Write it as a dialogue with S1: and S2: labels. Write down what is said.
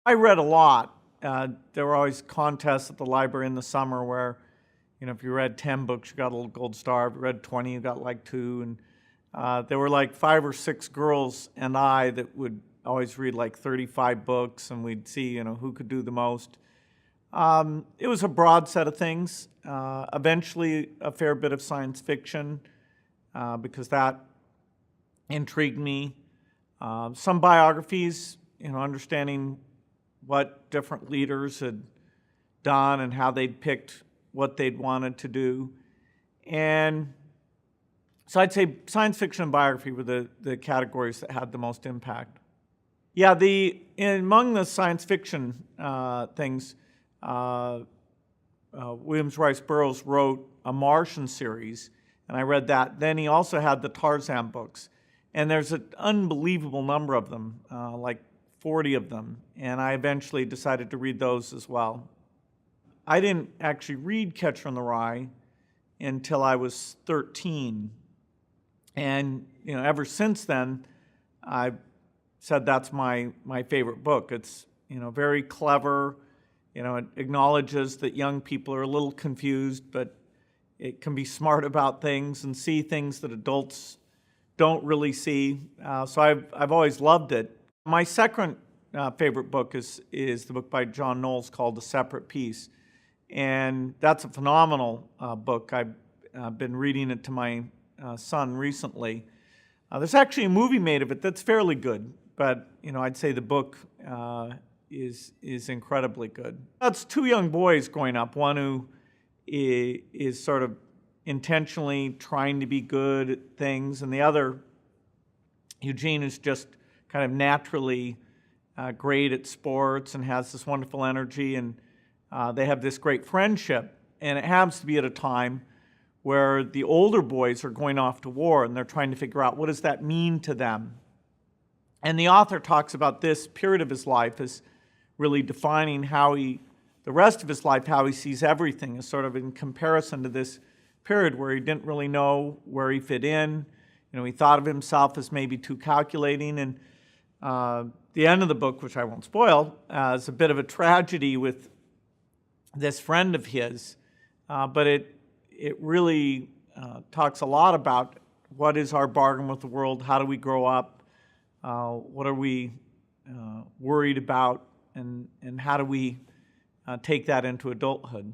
S1: I read a lot. There were always contests at the library in the summer where, if you read 10 books, you got a little gold star. If you read 20, you got like 2. And there were like 5 or 6 girls and I that would always read like 35 books, and we'd see, who could do the most. It was a broad set of things. Eventually, a fair bit of science fiction, because that intrigued me. Some biographies, understanding what different leaders had done and how they'd picked what they'd wanted to do. And so I'd say science fiction and biography were the categories that had the most impact. Yeah, among the science fiction things, Williams Rice Burroughs wrote a Martian series, and I read that. Then he also had the Tarzan books, and there's an unbelievable number of them, like 40 of them, and I eventually decided to read those as well. I didn't actually read Catcher in the Rye until I was 13, and ever since then, I've said that's my favorite book. It's very clever. It acknowledges that young people are a little confused, but it can be smart about things and see things that adults don't really see. So I've always loved it. My second favorite book is the book by John Knowles called A Separate Peace. And that's a phenomenal book. I've been reading it to my son recently. There's actually a movie made of it that's fairly good, but I'd say the book is incredibly good. That's 2 young boys growing up, one who is sort of intentionally trying to be good at things, and the other, Eugene, is just kind of naturally great at sports and has this wonderful energy, and they have this great friendship. And it happens to be at a time where the older boys are going off to war, and they're trying to figure out what does that mean to them. And the author talks about this period of his life as really defining the rest of his life, how he sees everything, is sort of in comparison to this period where he didn't really know where he fit in. He thought of himself as maybe too calculating. And the end of the book, which I won't spoil, is a bit of a tragedy with this friend of his. But it really talks a lot about what is our bargain with the world, how do we grow up, what are we worried about, and how do we take that into adulthood.